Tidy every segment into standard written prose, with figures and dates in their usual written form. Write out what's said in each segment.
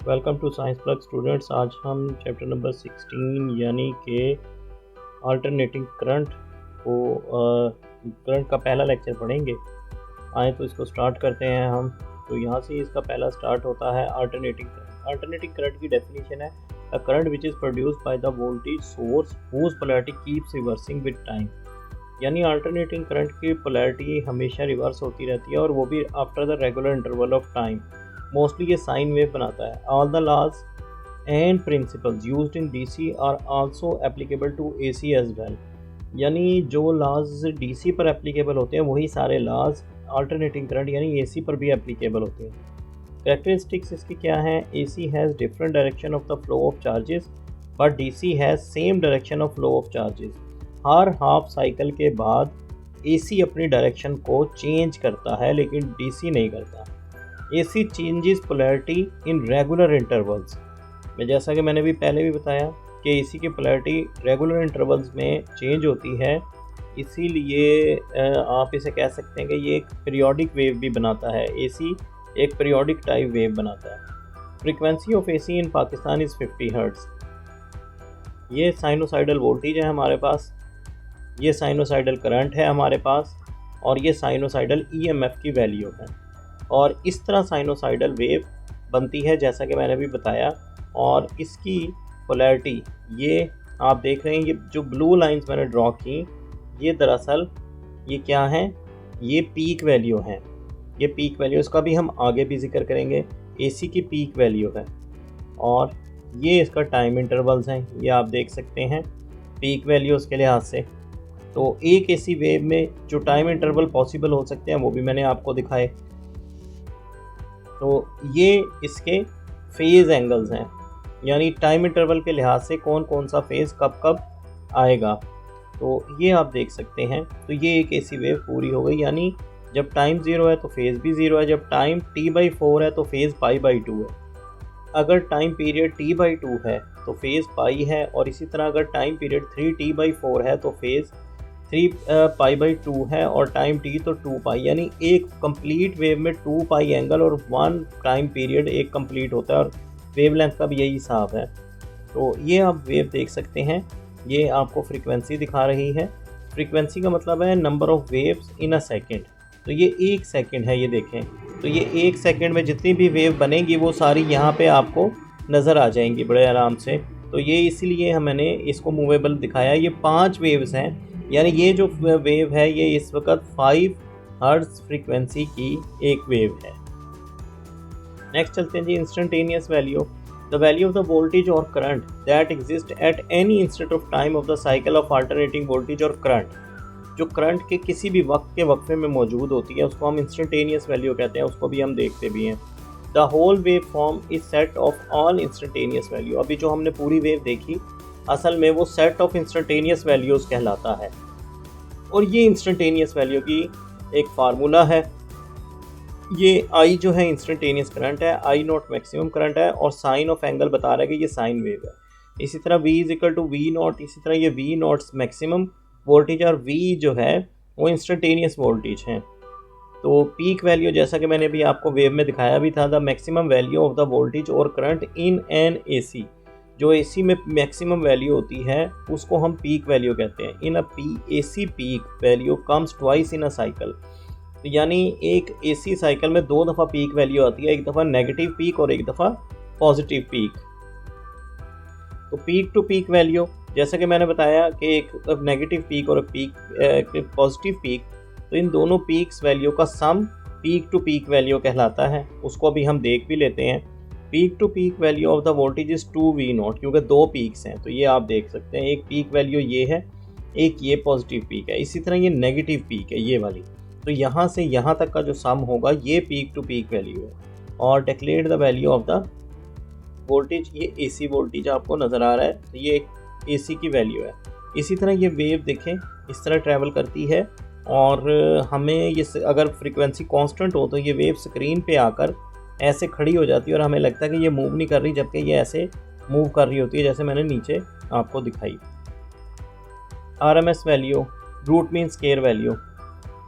Welcome to science plug students. आज हम chapter number 16 यानी कि अल्टरनेटिंग करंट को करंट का पहला लेक्चर पढ़ेंगे। आए तो इसको स्टार्ट करते हैं हम। तो यहाँ से इसका पहला स्टार्ट होता है अल्टरनेटिंग करंट। अल्टरनेटिंग करंट की डेफिनेशन है a current which is produced by the voltage source whose polarity keeps reversing with time. यानी अल्टरनेटिंग करंट की पोलैरिटी हमेशा रिवर्स होती रहती है और वो भी after the regular interval of time. Mostly ये साइन वेव बनाता है। All the laws and principles used in DC are also applicable to AC as well. यानी जो लॉज डीसी पर एप्लीकेबल होते हैं वही सारे लॉज अल्टरनेटिंग करंट यानी एसी पर भी एप्लीकेबल होते हैं। कैरेक्टरिस्टिक्स इसकी क्या है? AC has different direction of the flow of charges but DC has same direction of flow of charges. Her half cycle के बाद एसी अपनी डायरेक्शन को चेंज करता है लेकिन डीसी नहीं करता। AC changes polarity in regular intervals में, जैसा कि मैंने भी पहले भी बताया कि एसी की पोलैरिटी रेगुलर इंटरवल्स में चेंज होती है, इसीलिए आप इसे कह सकते हैं कि ये एक पीरियोडिक वेव भी बनाता है। एसी एक पीरियोडिक टाइप वेव बनाता है। Frequency of AC in Pakistan is 50 hertz. ये साइनोसाइडल वोल्टेज है हमारे पास, ये साइनोसाइडल करंट है हमारे पास और ये साइनोसाइडल ईएमएफ की वैल्यू है। और इस तरह साइनोसाइडल वेव बनती है जैसा कि मैंने भी बताया। और इसकी पोलैरिटी ये आप देख रहे हैं, ये जो ब्लू लाइंस मैंने ड्रॉ की ये दरअसल ये क्या है? ये पीक वैल्यू है। ये पीक वैल्यू, इसका भी हम आगे भी जिक्र करेंगे। एसी की पीक वैल्यू है और ये इसका टाइम इंटरवल्स हैं, ये आप देख सकते हैं पीक वैल्यूज़ के लिहाज से। तो एक एसी वेव में जो टाइम इंटरवल पॉसिबल हो सकते हैं वो भी मैंने आपको दिखाए। तो ये इसके फेज़ एंगल्स हैं, यानी टाइम इंटरवल के लिहाज से कौन कौन सा फेज़ कब कब आएगा। तो ये आप देख सकते हैं। तो ये एक एसी वेव पूरी हो गई, यानी जब टाइम 0 है तो फेज़ भी 0 है, जब टाइम T/4 है तो फेज़ π/2 है। अगर टाइम पीरियड T/2 है तो फेज़ पाई है, और इसी तरह अगर टाइम पीरियड 3T/4 है तो फेज़ 3π/2 है, और टाइम T तो 2π, यानी एक कंप्लीट वेव में 2π एंगल और 1 टाइम पीरियड एक कंप्लीट होता है, और वेवलेंथ का भी यही हिसाब है। तो ये आप वेव देख सकते हैं, ये आपको फ्रीक्वेंसी दिखा रही है। फ्रीक्वेंसी का मतलब है number of waves in a second. तो ये 1 सेकेंड है, ये देखें। तो ये 1 सेकेंड में जितनी भी वेव बनेगी वो सारी यहाँ पे आपको नज़र आ जाएंगी बड़े आराम से। तो ये इसीलिए मैंने इसको मूवेबल दिखाया। ये 5 वेव्स हैं, यानी ये जो वेव है ये इस वक्त 5 हर्ट्ज़ फ्रीक्वेंसी की एक वेव है। नेक्स्ट चलते हैं जी, instantaneous value. The value of the voltage और current that exist at any instant of time of the cycle of alternating voltage और करंट, जो करंट के किसी भी वक्त के वक्फे में मौजूद होती है उसको हम इंस्टेंटेनियस वैल्यू कहते हैं। उसको भी हम देखते भी हैं। The whole wave form is set of all instantaneous value. अभी जो हमने पूरी वेव देखी असल में वो सेट ऑफ इंस्टेंटेनियस वैल्यूज़ कहलाता है। और ये इंस्टेंटेनियस वैल्यू की एक फार्मूला है। ये आई जो है इंस्टेंटेनियस करंट है, आई नॉट मैक्सिमम करंट है, और साइन ऑफ एंगल बता रहा है कि ये साइन वेव है। इसी तरह V equal to V naught, इसी तरह ये V नॉट मैक्सिमम वोल्टेज और V जो है वो इंस्टेंटेनियस वोल्टेज है। तो पीक वैल्यू जैसा कि मैंने भी आपको वेव में दिखाया भी था, the maximum value of the voltage और करंट इन एन एसी, जो एसी में मैक्सिमम वैल्यू होती है उसको हम पीक वैल्यू कहते हैं। In a AC peak value comes twice in a cycle. तो यानी एक एसी साइकिल में 2 दफ़ा पीक वैल्यू आती है, एक दफ़ा नेगेटिव पीक और एक दफ़ा पॉजिटिव पीक। तो पीक टू पीक वैल्यू, जैसा कि मैंने बताया कि एक नेगेटिव पीक और एक पॉजिटिव पीक, तो इन दोनों पीक्स वैल्यू का sum peak to peak value कहलाता है। उसको अभी हम देख भी लेते हैं। Peak to peak value of the voltage is 2V0, क्योंकि 2 पीक्स हैं। तो ये आप देख सकते हैं, एक पीक वैल्यू ये है, एक ये पॉजिटिव पीक है, इसी तरह ये नेगेटिव पीक है ये वाली। तो यहाँ से यहाँ तक का जो सम होगा ये पीक टू पीक वैल्यू है। और declare the value of the voltage, ये एसी वोल्टेज आपको नज़र आ रहा है, तो ये एक एसी की वैल्यू है। इसी तरह ये वेव देखें इस तरह ट्रैवल करती है, और हमें ये अगर फ्रीक्वेंसी कांस्टेंट हो तो ये वेव स्क्रीन पे आकर ऐसे खड़ी हो जाती है और हमें लगता है कि ये मूव नहीं कर रही, जबकि ये ऐसे मूव कर रही होती है जैसे मैंने नीचे आपको दिखाई। RMS value, root mean square value.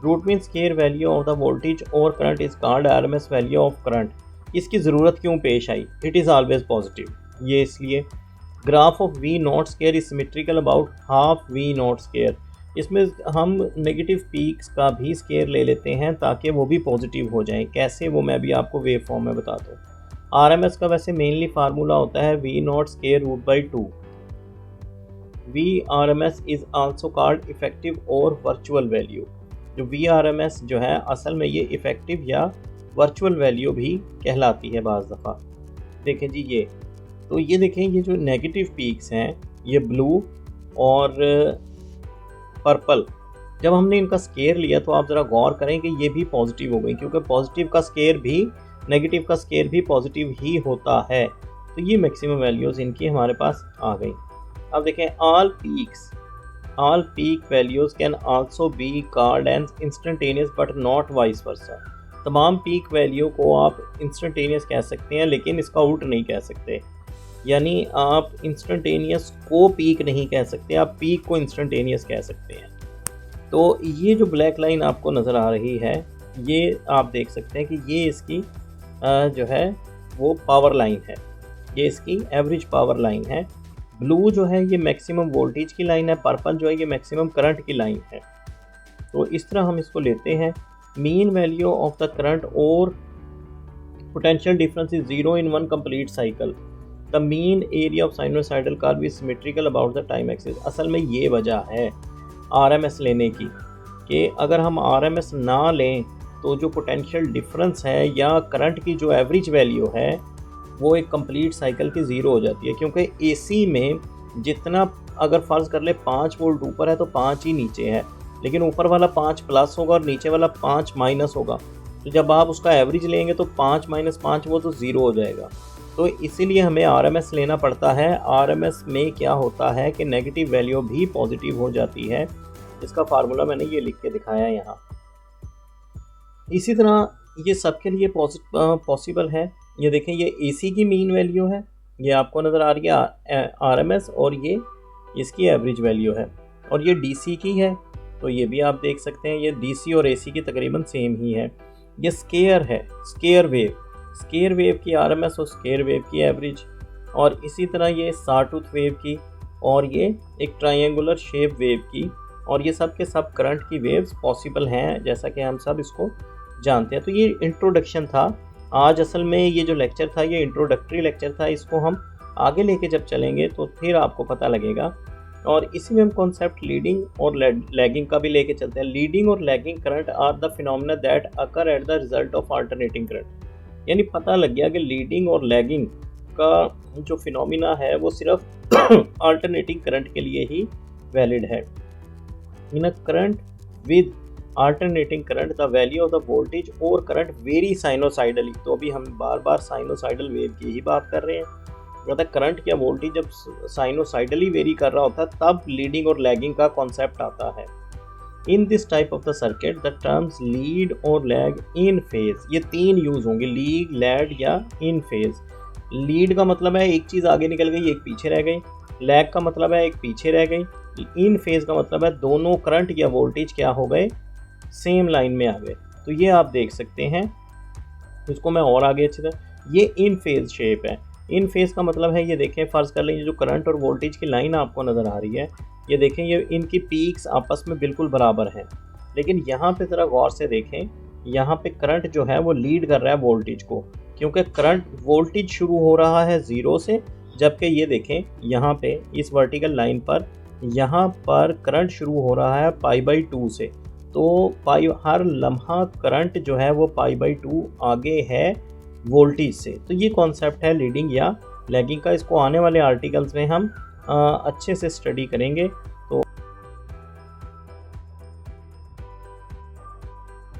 Root mean square value of the voltage और current is called RMS value of current. इसकी ज़रूरत क्यों पेश आई? It is always positive. ये इसलिए graph of V naught square is symmetrical about half V naught square. इसमें हम नेगेटिव पीक्स का भी स्केयर ले लेते हैं ताकि वो भी पॉजिटिव हो जाएं। कैसे, वो मैं भी आपको वेव फॉर्म में बताता हूँ। RMS का वैसे मेनली फार्मूला होता है V naught square root by 2। VRMS is also called effective और वर्चुअल वैल्यू। जो VRMS जो है असल में ये इफेक्टिव या वर्चुअल वैल्यू भी कहलाती है बाज़ दफ़ा। देखें जी, ये देखें, ये जो नेगेटिव पीक्स हैं ये ब्लू और पर्पल, जब हमने इनका स्केयर लिया तो आप ज़रा गौर करें कि ये भी पॉजिटिव हो गई, क्योंकि पॉजिटिव का स्केयर भी नेगेटिव का स्केयर भी पॉजिटिव ही होता है। तो ये मैक्सिमम वैल्यूज़ इनकी हमारे पास आ गई। अब देखें, all peak values can also be called as instantaneous but not vice versa. तमाम पीक वैल्यू को आप इंस्टेंटेनियस कह सकते हैं, लेकिन इसका उल्ट नहीं कह सकते। यानी आप इंस्टेंटेनियस को पीक नहीं कह सकते, आप पीक को इंस्टेंटेनियस कह सकते हैं। तो ये जो ब्लैक लाइन आपको नज़र आ रही है, ये आप देख सकते हैं कि ये इसकी जो है वो पावर लाइन है, ये इसकी एवरेज पावर लाइन है। ब्लू जो है ये मैक्सिमम वोल्टेज की लाइन है, पर्पल जो है ये मैक्सिमम करंट की लाइन है। तो इस तरह हम इसको लेते हैं। Mean value of the current और potential difference is 0 in one complete cycle. The mean area of sinusoidal curve is symmetrical about the time axis. असल में ये वजह है RMS लेने की कि अगर हम RMS ना लें तो जो पोटेंशियल डिफरेंस है या करंट की जो एवरेज वैल्यू है वो एक कंप्लीट साइकिल की ज़ीरो हो जाती है। क्योंकि AC में जितना, अगर फ़र्ज़ कर ले 5 वोल्ट ऊपर है तो 5 ही नीचे है, लेकिन ऊपर वाला 5 प्लस होगा और नीचे वाला 5 माइनस होगा। तो जब आप उसका एवरेज लेंगे तो 5 माइनस 5 वो तो ज़ीरो हो जाएगा। तो इसीलिए हमें RMS लेना पड़ता है। RMS में क्या होता है कि नेगेटिव वैल्यू भी पॉजिटिव हो जाती है। इसका फार्मूला मैंने ये लिख के दिखाया है यहाँ। इसी तरह ये सबके लिए पॉसिबल है। ये देखें, ये AC की मीन वैल्यू है, ये आपको नज़र आ रही है RMS, और ये इसकी एवरेज वैल्यू है। और ये DC की है, तो ये भी आप देख सकते हैं, ये DC और AC की तकरीबन सेम ही है। ये स्केयर है, स्केयर वेव की RMS और स्केयर वेव की एवरेज, और इसी तरह ये साटूथ वेव की, और ये एक ट्रायंगुलर शेप वेव की, और ये सब के सब करंट की वेव्स पॉसिबल हैं, जैसा कि हम सब इसको जानते हैं। तो ये इंट्रोडक्शन था। आज असल में ये जो लेक्चर था ये इंट्रोडक्टरी लेक्चर था। इसको हम आगे लेके जब चलेंगे तो फिर आपको पता लगेगा। और इसी में हम कॉन्सेप्ट लीडिंग और लैगिंग का भी लेके चलते हैं। लीडिंग और lagging current are the phenomena that occur at the result of alternating current. यानी पता लग गया कि लीडिंग और लैगिंग का जो फिनोमेना है वो सिर्फ अल्टरनेटिंग करंट के लिए ही वैलिड है। In a current with alternating current the value of the voltage और करंट वेरी साइनोसाइडली। तो अभी हम बार बार साइनोसाइडल वेव की ही बात कर रहे हैं। मतलब करंट या वोल्टेज जब साइनोसाइडली वेरी कर रहा होता है तब लीडिंग और लैगिंग का कॉन्सेप्ट आता है। In this type of the circuit the terms lead और लैग इन फेज, ये तीन यूज होंगे, लीड, लैग या इन फेज। लीड का मतलब है एक चीज़ आगे निकल गई एक पीछे रह गई, लैग का मतलब है एक पीछे रह गई, इन फेज का मतलब है दोनों करंट या वोल्टेज क्या हो गए, सेम लाइन में आ गए। तो ये आप देख सकते हैं, इसको मैं और आगे अच्छी तरह, ये इन फेज शेप है। इन फेज का मतलब है, ये देखें, फ़र्ज़ कर लें ये जो करंट और वोल्टेज की लाइन आपको नज़र आ रही है, ये देखें, ये इनकी पीक्स आपस में बिल्कुल बराबर हैं। लेकिन यहाँ पे ज़रा गौर से देखें, यहाँ पे करंट जो है वो लीड कर रहा है वोल्टेज को, क्योंकि करंट वोल्टेज शुरू हो रहा है 0 से, जबकि ये देखें यहाँ पे इस वर्टिकल लाइन पर यहाँ पर करंट शुरू हो रहा है π/2 से। तो हर लम्हा करंट जो है वो π/2 आगे है वोल्टेज से। तो ये कॉन्सेप्ट है लीडिंग या लैगिंग का। इसको आने वाले आर्टिकल्स में हम अच्छे से स्टडी करेंगे।